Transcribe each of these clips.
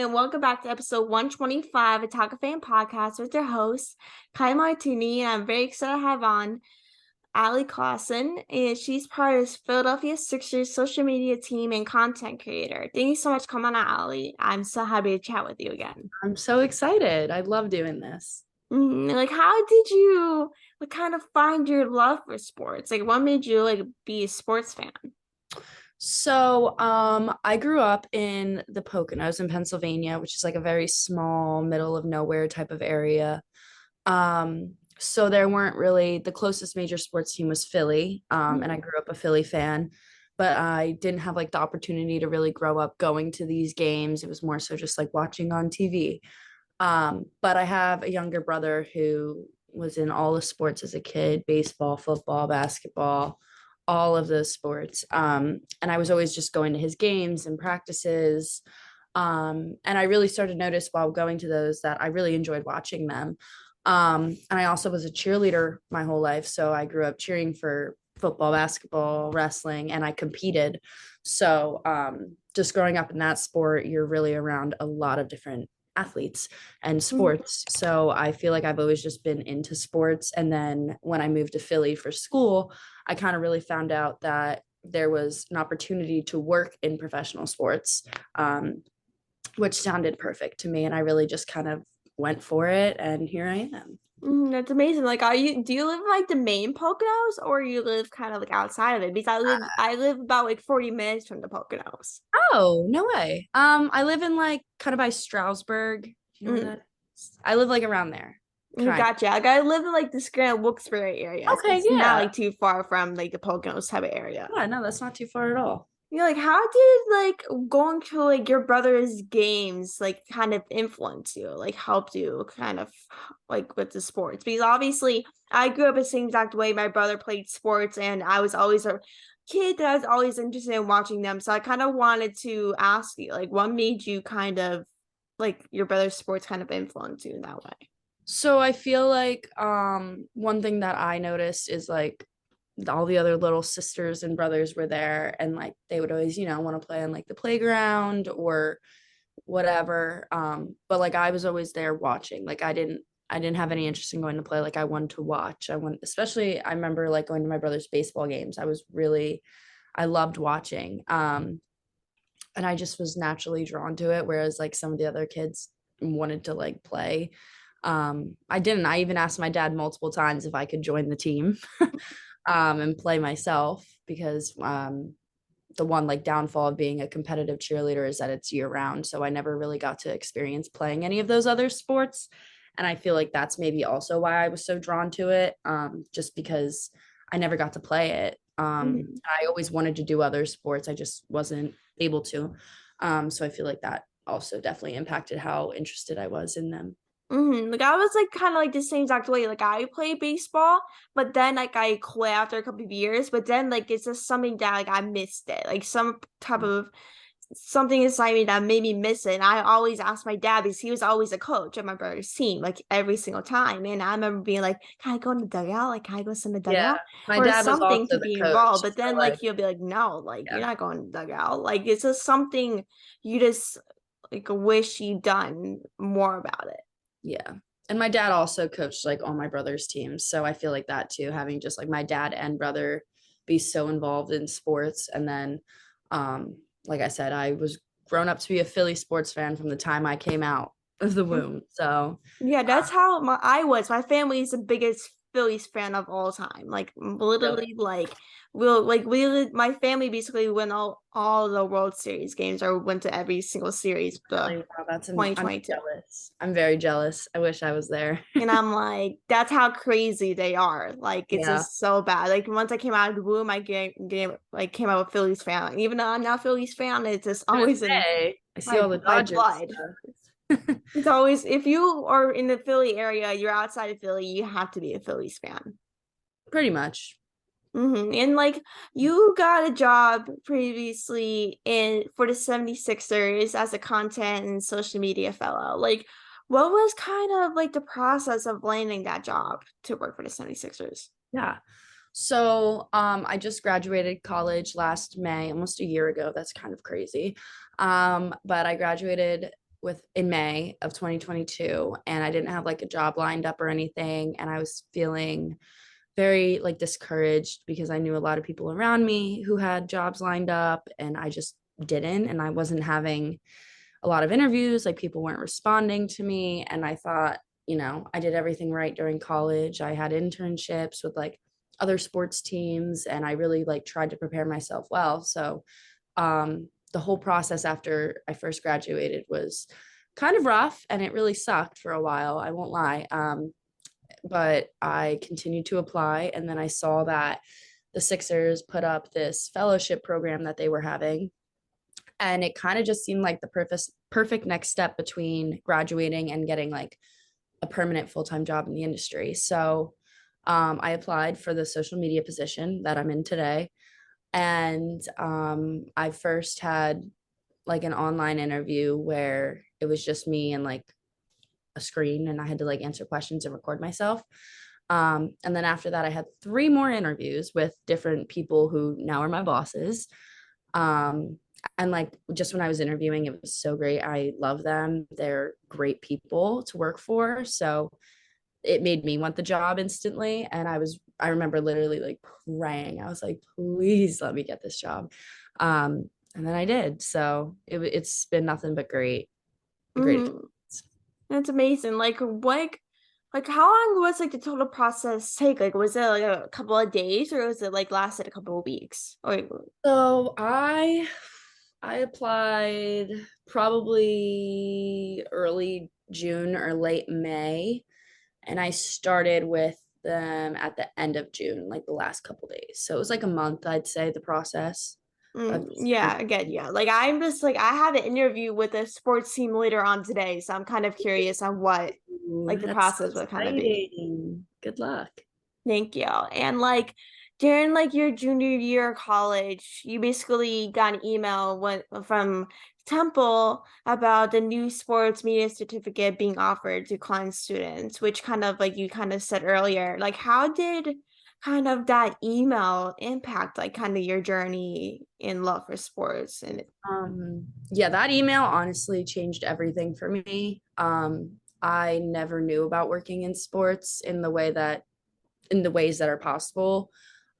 and welcome back to episode 125 of Talkoffamepod with your host, Kylie Montini. And I'm very excited to have on Clauson, and she's part of Philadelphia Sixers social media team and content creator. Thank you so much for coming on, Allie. I'm so happy to chat with you again. I'm so excited. I love doing this. Like, how did you kind of find your love for sports? Like, what made you be a sports fan? So, I grew up in the Poconos in Pennsylvania, which is like a very small, middle of nowhere type of area. So there weren't really the closest major sports team was Philly. And I grew up a Philly fan, but I didn't have like the opportunity to really grow up going to these games. It was more so just like watching on TV. But I have a younger brother who was in all the sports as a kid, baseball, football, basketball, all of those sports. And I was always just going to his games and practices. And I really started to notice while going to those that I really enjoyed watching them. And I also was a cheerleader my whole life. So I grew up cheering for football, basketball, wrestling, and I competed. So just growing up in that sport, you're really around a lot of different athletes and sports. So I feel like I've always just been into sports. And then when I moved to Philly for school, I kind of really found out that there was an opportunity to work in professional sports, which sounded perfect to me. And I really just kind of went for it. And here I am. That's amazing. Do you live in the main Poconos, or you live kind of outside of it? Because I live about 40 minutes from the Poconos. Oh, no way. I live in kind of by Stroudsburg. You know where that is? I live around there. Gotcha. I live in the Grand Wilkes-Barre area. So Okay, it's yeah. not too far from the Poconos type of area. Yeah, no, that's not too far at all. How did going to your brother's games kind of influence you, helped you kind of with the sports? Because obviously I grew up the same exact way. My brother played sports and I was always a kid that I was always interested in watching them. So I kind of wanted to ask you, what made you kind of your brother's sports kind of influence you in that way? So I feel one thing that I noticed is all the other little sisters and brothers were there and they would always, want to play on the playground or whatever. But I was always there watching. I didn't have any interest in going to play. I wanted to watch. Especially I remember going to my brother's baseball games. I loved watching. And I just was naturally drawn to it, whereas some of the other kids wanted to play. I didn't. I even asked my dad multiple times if I could join the team and play myself because the one downfall of being a competitive cheerleader is that it's year round. So I never really got to experience playing any of those other sports. And I feel that's maybe also why I was so drawn to it, just because I never got to play it. I always wanted to do other sports. I just wasn't able to. So I feel that also definitely impacted how interested I was in them. I was kind of the same exact way. I played baseball, but then I quit after a couple of years. But then it's just something that I missed it. Some type of something inside me that made me miss it. And I always asked my dad because he was always a coach of my brother's team, every single time. And I remember being can I go in the dugout? Can I go sit in the dugout? My Or dad was something also to the be coach. involved. But then So, he'll be no, yeah. you're not going to the dugout. It's just something you just wish you'd done more about it. Yeah. And my dad also coached all my brother's teams. So I feel that too, having just my dad and brother be so involved in sports. And then, like I said, I was grown up to be a Philly sports fan from the time I came out of the womb. So yeah, that's how I was. My family is the biggest Phillies fan of all time. Literally, my family basically went all the World Series games or went to every single series. wow, I'm 2022. jealous. I'm very jealous. I wish I was there. And I'm that's how crazy they are. It's Yeah. just so bad. Once I came out of the womb, I came out a Phillies fan. Even though I'm not a Phillies fan, it's just always in I see all the my Dodgers blood. It's always, if you are in the Philly area, you're outside of Philly, you have to be a Phillies fan. Pretty much. And you got a job previously for the 76ers as a content and social media fellow. What was kind of the process of landing that job to work for the 76ers? Yeah. So I just graduated college last May, almost a year ago. That's kind of crazy. But I graduated with in May of 2022, and I didn't have like a job lined up or anything, and I was feeling very like discouraged because I knew a lot of people around me who had jobs lined up and I just didn't, and I wasn't having a lot of interviews, like people weren't responding to me, and I thought, I did everything right during college. I had internships with like other sports teams and I really like tried to prepare myself well. So the whole process after I first graduated was kind of rough and it really sucked for a while, I won't lie. But I continued to apply. And then I saw that the Sixers put up this fellowship program that they were having. And it kind of just seemed like the perfect next step between graduating and getting like a permanent full-time job in the industry. So I applied for the social media position that I'm in today. And I first had like an online interview where it was just me and like a screen and I had to like answer questions and record myself. And then after that, I had 3 more interviews with different people who now are my bosses. And like just when I was interviewing, it was so great. I love them. They're great people to work for. So it made me want the job instantly. And I remember literally like praying. I was like, please let me get this job. And then I did. So it's been nothing but great. A great Mm-hmm. experience. That's amazing. Like how long was like the total process take? Like was it like a couple of days or was it like lasted a couple of weeks? Or So I applied probably early June or late May, and I started with them at the end of June, like the last couple days. So it was like a month, I'd say, the process of just yeah, kind again, yeah. Like I'm just like I have an interview with a sports team later on today, so I'm kind of curious on what like of, the that's so process would kind of be. exciting. Good luck. Thank you. And like during like your junior year of college, you basically got an email from Temple about the new sports media certificate being offered to client students, which kind of like you kind of said earlier. Like how did kind of that email impact like kind of your journey in love for sports and Yeah, that email honestly changed everything for me. I never knew about working in sports in the ways that are possible.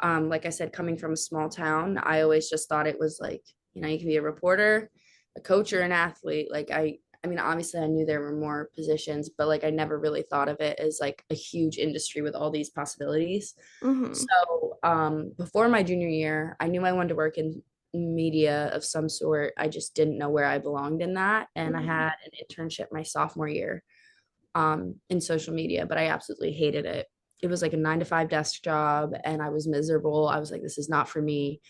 Like I said, coming from a small town, I always just thought it was like, you can be a reporter, a coach, or an athlete. Like I mean, obviously I knew there were more positions, but like I never really thought of it as like a huge industry with all these possibilities. mm-hmm, So before my junior year, I knew I wanted to work in media of some sort. I just didn't know where I belonged in that. And I mm-hmm, had an internship my sophomore year in social media, but I absolutely hated it. It was like a 9 to 5 desk job and I was miserable. I was like, this is not for me.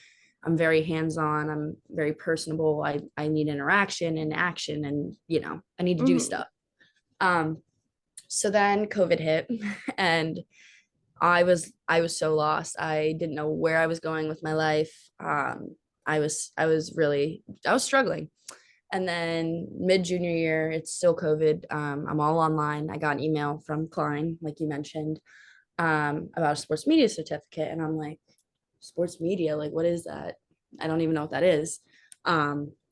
I'm very hands-on. I'm very personable. I need interaction and action and, I need to do mm-hmm, stuff. Um, so then COVID hit and I was so lost. I didn't know where I was going with my life. I was struggling. And then mid junior year, it's still COVID. I'm all online. I got an email from Klein, like you mentioned, about a sports media certificate. And I'm like, sports media, like, what is that? I don't even know what that is.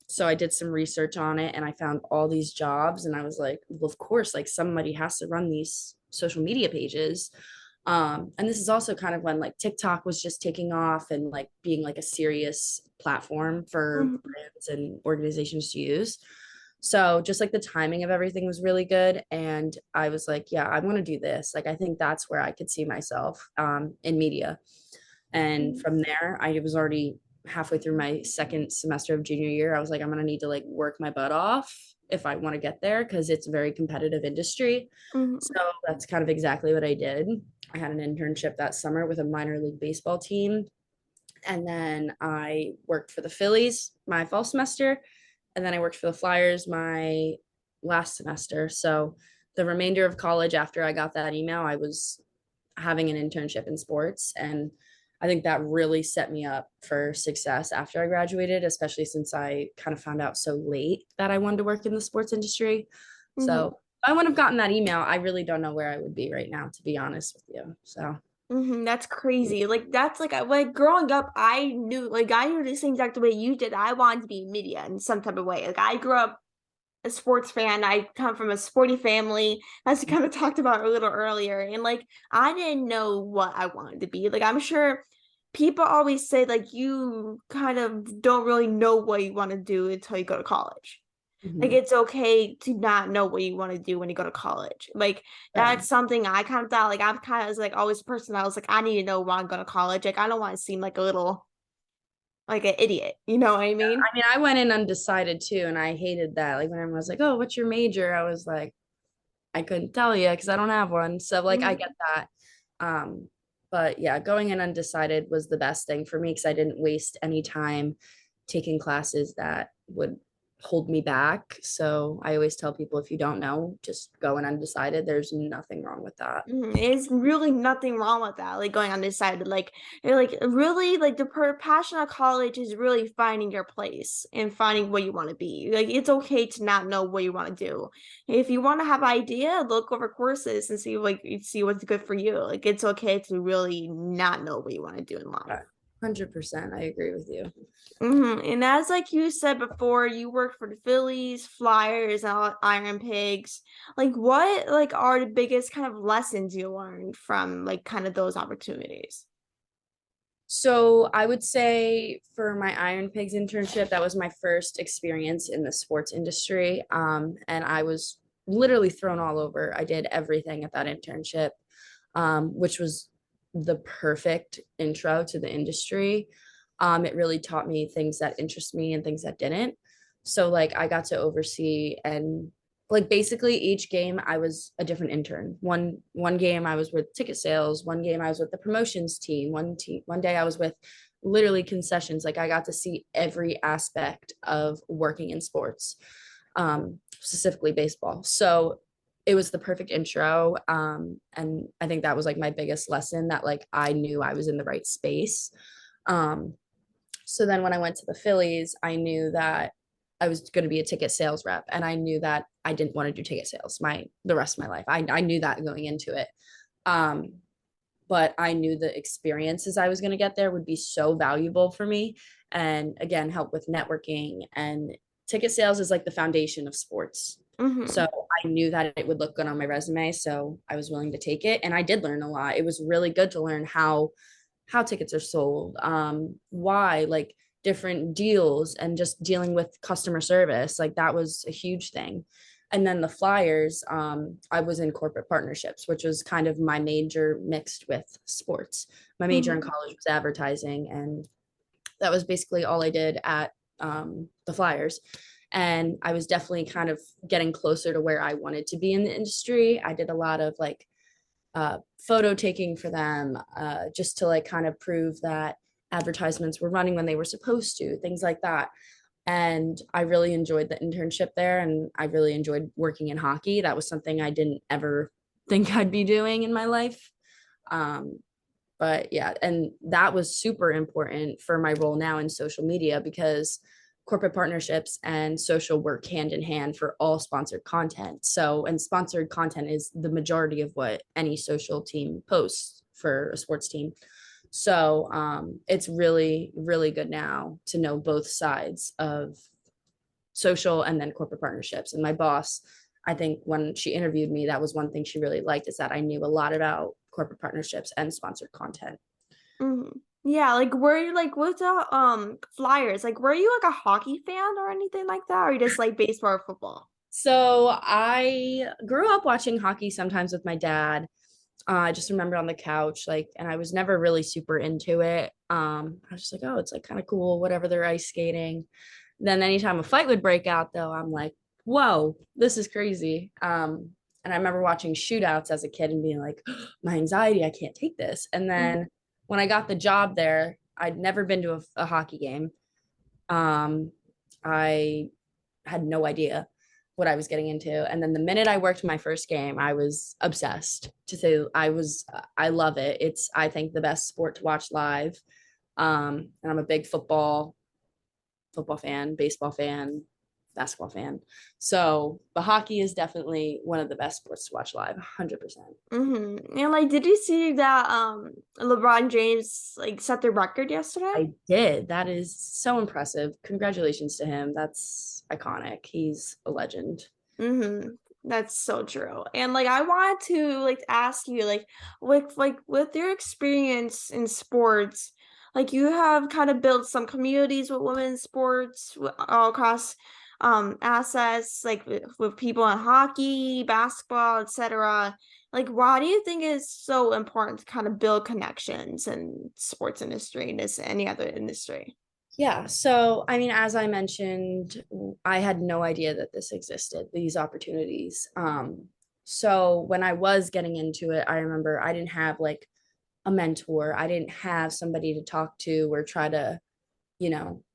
So I did some research on it and I found all these jobs. And I was like, well, of course, like somebody has to run these social media pages. And this is also kind of when like TikTok was just taking off and like being like a serious platform for mm-hmm, brands and organizations to use. So just like the timing of everything was really good. And I was like, yeah, I want to do this. Like, I think that's where I could see myself in media. And mm-hmm, from there, I was already halfway through my second semester of junior year. I was like, I'm going to need to like work my butt off if I want to get there because it's a very competitive industry. So mm-hmm, that's kind of exactly what I did. I had an internship that summer with a minor league baseball team. And then I worked for the Phillies my fall semester. And then I worked for the Flyers my last semester. So the remainder of college after I got that email, I was having an internship in sports. And I think that really set me up for success after I graduated, especially since I kind of found out so late that I wanted to work in the sports industry. mm-hmm. So if I wouldn't have gotten that email, I really don't know where I would be right now, to be honest with you. So That's crazy. Like that's like growing up, I knew the same exact way you did. I wanted to be in media in some type of way. Like I grew up a sports fan. I come from a sporty family, as we kind of talked about a little earlier. And like, I didn't know what I wanted to be. Like, I'm sure people always say, like, you kind of don't really know what you want to do until you go to college. Like, Mhm. it's okay to not know what you want to do when you go to college. Like, Yeah. that's something I kind of thought. Like, I'm kind of was like always a person. I was like, I need to know why I'm going to college. Like, I don't want to seem like a little like an idiot. You know what I mean? I mean, I went in undecided too, and I hated that. Like when everyone was like, "Oh, what's your major?" I was like, I couldn't tell you because I don't have one. So like I Mhm. get that. Um, but yeah, going in undecided was the best thing for me because I didn't waste any time taking classes that would hold me back. So I always tell people if you don't know, just go in undecided. There's nothing wrong with that. There's really nothing wrong with that. Like going undecided, like you're like really like passion of college is really finding your place and finding what you want to be. Like it's okay to not know what you want to do. If you want to have idea, look over courses and see like you see what's good for you. Like it's okay to really not know what you want to do in life. 100%. I agree with you. And as like you said before, you worked for the Phillies, Flyers, and Iron Pigs. Like, what like are the biggest kind of lessons you learned from like kind of those opportunities? So I would say for my Iron Pigs internship, that was my first experience in the sports industry. And I was literally thrown all over. I did everything at that internship, which was the perfect intro to the industry. It really taught me things that interest me and things that didn't. So like I got to oversee and like basically each game I was a different intern. One game I was with ticket sales, one game I was with the promotions team, one day I was with literally concessions. Like I got to see every aspect of working in sports, specifically baseball. So it was the perfect intro. And I think that was like my biggest lesson that like I knew I was in the right space. Um, so then when I went to the Phillies, I knew that I was going to be a ticket sales rep, and I knew that I didn't want to do ticket sales the rest of my life. I knew that going into it. Um, but I knew the experiences I was going to get there would be so valuable for me, and again help with networking, and ticket sales is like the foundation of sports. Mm-hmm. So I knew that it would look good on my resume, so I was willing to take it, and I did learn a lot. It was really good to learn how tickets are sold, why, like different deals, and just dealing with customer service. Like that was a huge thing. And then the Flyers, I was in corporate partnerships, which was kind of my major mixed with sports. My major in Mm-hmm. college was advertising, and that was basically all I did at the Flyers. And I was definitely kind of getting closer to where I wanted to be in the industry. I did a lot of like photo taking for them, just to like kind of prove that advertisements were running when they were supposed to, things like that. And I really enjoyed the internship there, and I really enjoyed working in hockey. That was something I didn't ever think I'd be doing in my life. Um, but yeah, and that was super important for my role now in social media because corporate partnerships and social work hand in hand for all sponsored content. So, and sponsored content is the majority of what any social team posts for a sports team. So, it's really, really good now to know both sides of social and then corporate partnerships. And my boss, I think when she interviewed me, that was one thing she really liked, is that I knew a lot about corporate partnerships and sponsored content. Mm-hmm. Yeah, like were you like with the Flyers? Like were you like a hockey fan or anything like that? Or you just like baseball or football? So I grew up watching hockey sometimes with my dad. I just remember on the couch, like, and I was never really super into it. I was just like, oh, it's like kind of cool, whatever, they're ice skating. Then anytime a fight would break out, though, I'm like, whoa, this is crazy. And I remember watching shootouts as a kid and being like, my anxiety, I can't take this. And then when I got the job there, I'd never been to a hockey game. Um, I had no idea what I was getting into. And then the minute I worked my first game, I was obsessed. To say I love it. It's, I think, the best sport to watch live. And I'm a big football fan, baseball fan. basketball fan. So, but hockey is definitely one of the best sports to watch live, 100%. And like, did you see that LeBron James like set the record yesterday? I did. That is so impressive. Congratulations to him. That's iconic. He's a legend. Mm-hmm. That's so true. And like I wanted to like ask you with your experience in sports, like you have kind of built some communities with women's sports all across assets like with people in hockey, basketball, etc. Like why do you think it's so important to kind of build connections in sports industry and this any other industry? Yeah. So, I mean, as I mentioned, I had no idea that this existed, these opportunities. So when I was getting into it, I remember I didn't have like a mentor. I didn't have somebody to talk to or try to,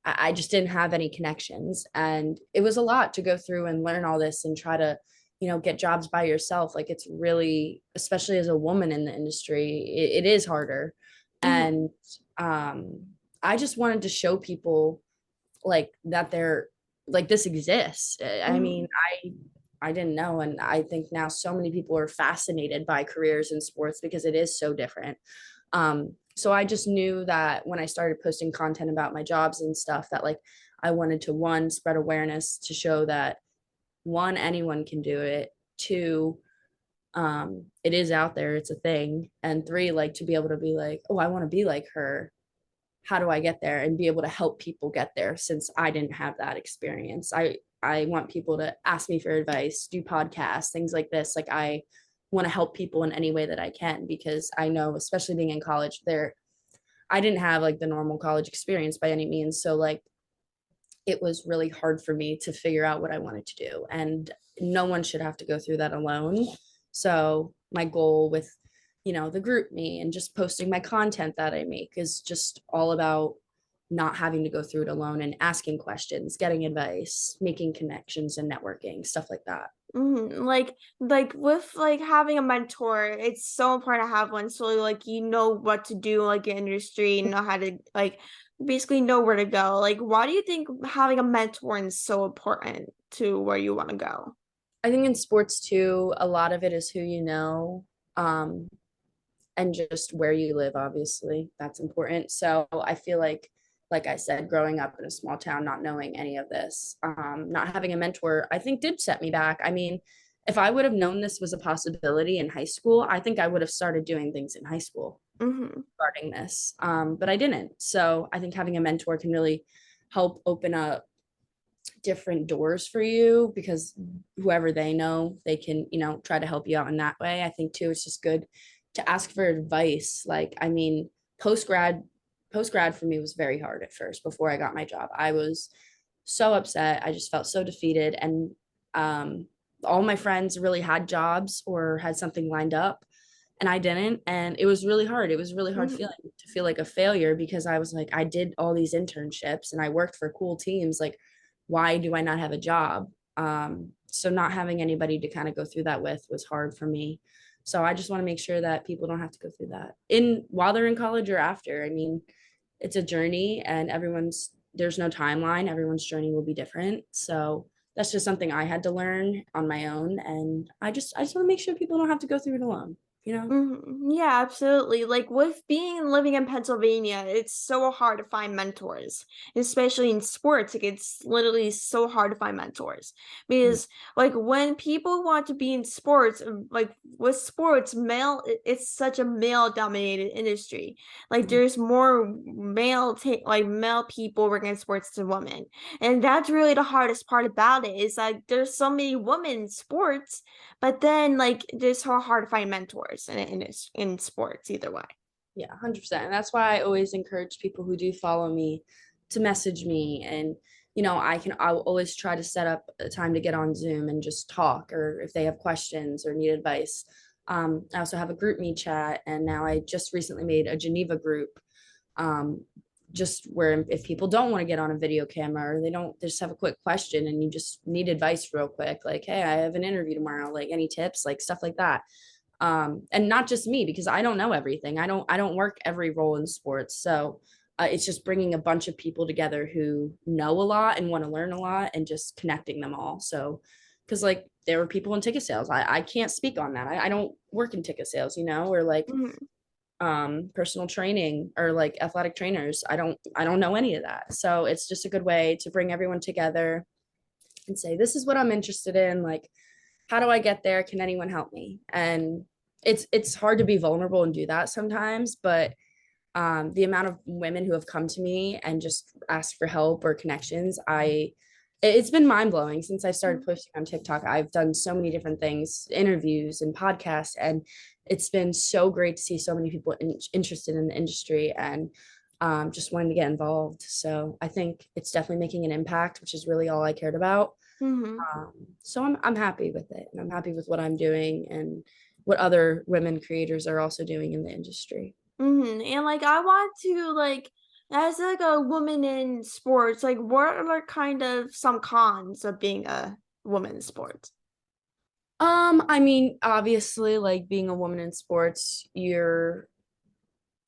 I just didn't have any connections. And it was a lot to go through and learn all this and try to, get jobs by yourself. Like it's really, especially as a woman in the industry, it is harder. Mm-hmm. And I just wanted to show people like that they're like this exists. I Mm-hmm. mean, I didn't know, and I think now so many people are fascinated by careers in sports because it is so different. So I just knew that when I started posting content about my jobs and stuff, that like I wanted to one spread awareness to show that one anyone can do it, two it is out there, it's a thing, and three like to be able to be like, oh, I want to be like her, how do I get there, and be able to help people get there since I didn't have that experience. I want people to ask me for advice, do podcasts, things like this. Like I want to help people in any way that I can because I know, especially being in college, there I didn't have like the normal college experience by any means. So like it was really hard for me to figure out what I wanted to do. And no one should have to go through that alone. So my goal with, the group me and just posting my content that I make is just all about not having to go through it alone and asking questions, getting advice, making connections and networking, stuff like that. Like with like having a mentor, it's so important to have one so like you know what to do like in industry, know how to like basically know where to go. Like why do you think having a mentor is so important to where you want to go? I think in sports too, a lot of it is who you know. Um, and just where you live, obviously that's important. So I feel like I said, growing up in a small town, not knowing any of this, not having a mentor, I think did set me back. I mean, if I would have known this was a possibility in high school, I think I would have started doing things in high school Mm-hmm. regarding this, but I didn't. So I think having a mentor can really help open up different doors for you because whoever they know, they can, try to help you out in that way. I think too, it's just good to ask for advice. Like, I mean, post grad, post grad for me was very hard at first before I got my job. I was so upset. I just felt so defeated. And all my friends really had jobs or had something lined up and I didn't. And it was really hard. It was really hard Mm-hmm. feeling to feel like a failure because I was like, I did all these internships and I worked for cool teams. Like, why do I not have a job? So not having anybody to kind of go through that with was hard for me. So I just want to make sure that people don't have to go through that in while they're in college or after. I mean, it's a journey and there's no timeline. Everyone's journey will be different. So that's just something I had to learn on my own. And I just want to make sure people don't have to go through it alone. Yeah, absolutely. Like with being living in Pennsylvania, it's so hard to find mentors, especially in sports. Like it's literally so hard to find mentors Yeah. because like when people want to be in sports, like with sports, it's such a male dominated industry. Like Mhm. there's more like male people working in sports than women. And that's really the hardest part about it is like there's so many women in sports but then, like, it's so hard to find mentors in sports either way. Yeah, 100%. And that's why I always encourage people who do follow me to message me. And, I'll always try to set up a time to get on Zoom and just talk, or if they have questions or need advice. I also have a group me chat. And now I just recently made a Geneva group, um, just where if people don't want to get on a video camera or they just have a quick question and you just need advice real quick, like, hey, I have an interview tomorrow, like any tips, like stuff like that, and not just me because I don't know everything. I don't work every role in sports. So it's just bringing a bunch of people together who know a lot and want to learn a lot and just connecting them all. So, because like there were people in ticket sales. I can't speak on that. I don't work in ticket sales, or like Mhm. personal training or like athletic trainers. I don't know any of that. So it's just a good way to bring everyone together and say, this is what I'm interested in. Like, how do I get there? Can anyone help me? And it's hard to be vulnerable and do that sometimes, but the amount of women who have come to me and just asked for help or connections, it's been mind blowing since I started posting on TikTok. I've done so many different things, interviews and podcasts, and it's been so great to see so many people interested in the industry and just wanting to get involved. So I think it's definitely making an impact, which is really all I cared about. Mhm. So I'm happy with it, and I'm happy with what I'm doing and what other women creators are also doing in the industry. And like I want to like as like a woman in sports, like what are kind of some cons of being a woman in sports? I mean, obviously, like being a woman in sports, you're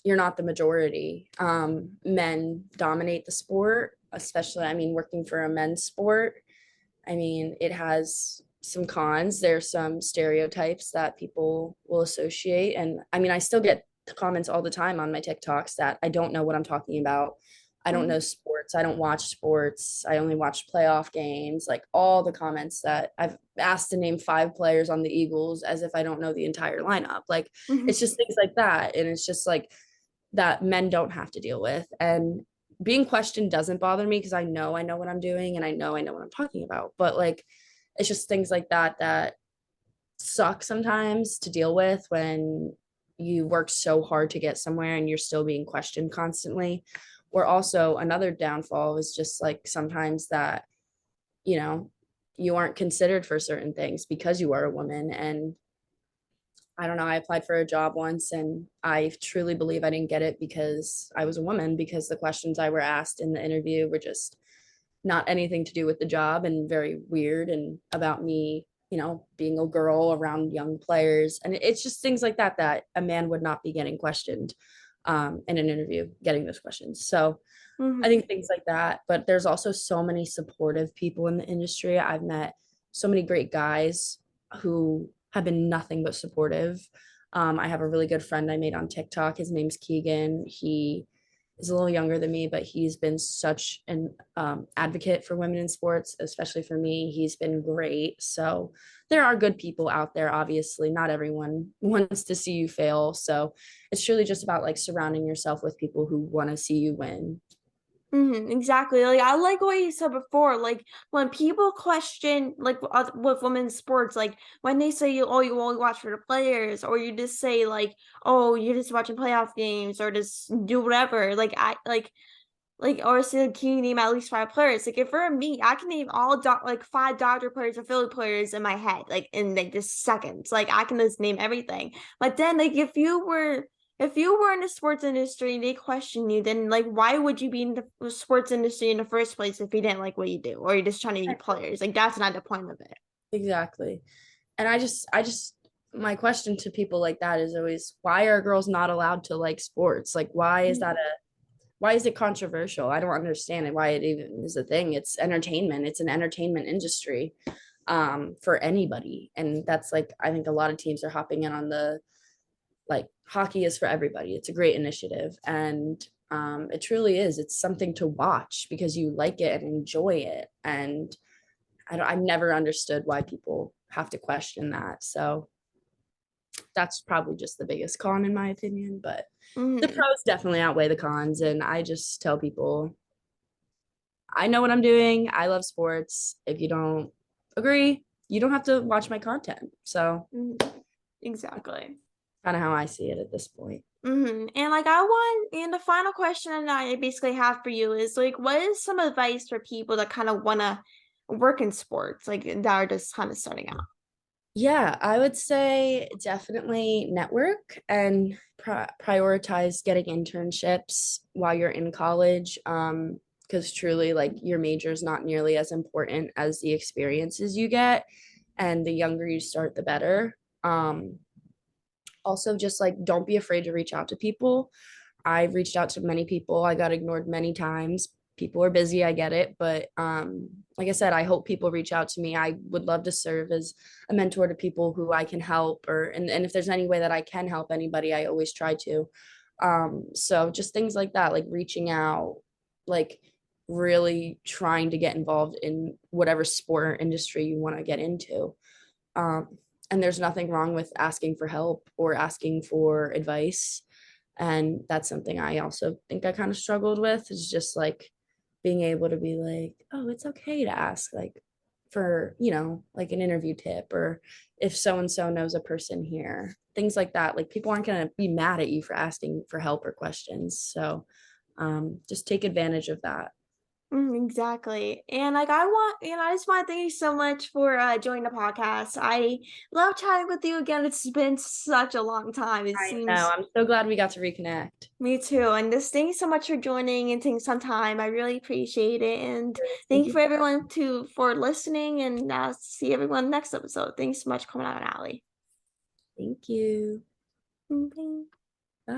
not the majority. Men dominate the sport, especially, I mean, working for a men's sport. I mean, it has some cons. There's some stereotypes that people will associate. And I mean, I still get comments all the time on my TikToks that I don't know what I'm talking about. I don't know Mhm. sports. I don't watch sports. I only watch playoff games. Like all the comments that I've asked to name 5 players on the Eagles as if I don't know the entire lineup. Like it's just things like that. And it's just like that men don't have to deal with. And being questioned doesn't bother me because I know what I'm doing and I know what I'm talking about. But like it's just things like that that suck sometimes to deal with when you work so hard to get somewhere and you're still being questioned constantly. Or also another downfall is just like sometimes that, you know, you aren't considered for certain things because you are a woman. And I don't know, I applied for a job once and I truly believe I didn't get it because I was a woman, because the questions I were asked in the interview were just not anything to do with the job and very weird and about me, being a girl around young players. And it's just things like that that a man would not be getting questioned in an interview, getting those questions. So I Mhm. think things like that. But there's also so many supportive people in the industry. I've met so many great guys who have been nothing but supportive. I have a really good friend I made on TikTok. His name's Keegan. He is a little younger than me, but he's been such an advocate for women in sports, especially for me. He's been great. So there are good people out there. Obviously, not everyone wants to see you fail. So it's truly just about like surrounding yourself with people who want to see you win. Exactly. Like I like what you said before. Like when people question like with women's sports, like when they say you only watch for the players, or you just say like oh you're just watching playoff games or just do whatever. Like or say like, can you name at least 5 players? Like if for me, I can name all like 5 Dodger players or Philly players in my head, like in like just seconds. Like I can just name everything. But then like if you were in the sports industry and they question you, then like why would you be in the sports industry in the first place if you didn't like what you do or you're just trying to be players? Like that's not the point of it. Exactly. And my question to people like that is always, why are girls not allowed to like sports? Like, why is it controversial? I don't understand it, why it even is a thing. It's entertainment. It's an entertainment industry for anybody. And that's like, I think a lot of teams are hopping in on the like hockey is for everybody. It's a great initiative. And it truly is. It's something to watch because you like it and enjoy it. And I've never understood why people have to question that. So that's probably just the biggest con in my opinion. But the Mm-hmm. pros definitely outweigh the cons. And I just tell people I know what I'm doing. I love sports. If you don't agree, you don't have to watch my content. So Mm-hmm. Exactly. kind of how I see it at this point. And like and the final question that I basically have for you is like, what is some advice for people that kind of want to work in sports, like that are just kind of starting out? Yeah, I would say definitely network and prioritize getting internships while you're in college. Because truly, like your major is not nearly as important as the experiences you get, and the younger you start, the better. Also, just like don't be afraid to reach out to people. I reached out to many people. I got ignored many times. People are busy, I get it, but like I said, I hope people reach out to me. I would love to serve as a mentor to people who I can help, or and if there's any way that I can help anybody, I always try to. So just things like that, like reaching out, like really trying to get involved in whatever sport or industry you want to get into. Um, and there's nothing wrong with asking for help or asking for advice. And that's something I also think I kind of struggled with, is just like being able to be like, oh, it's okay to ask, like, for, like an interview tip, or if so and so knows a person here, things like that. Like, people aren't going to be mad at you for asking for help or questions. So just take advantage of that. Exactly. And like I just want to thank you so much for joining the podcast. I love chatting with you again. It's been such a long time. It I know. seems I'm so glad we got to reconnect. me too. And just thank you so much for joining and taking some time. I really appreciate it. And thank Thank you you. for everyone for listening, and see everyone next episode. Thanks so much for coming out, Allie. Thank you. Mhm.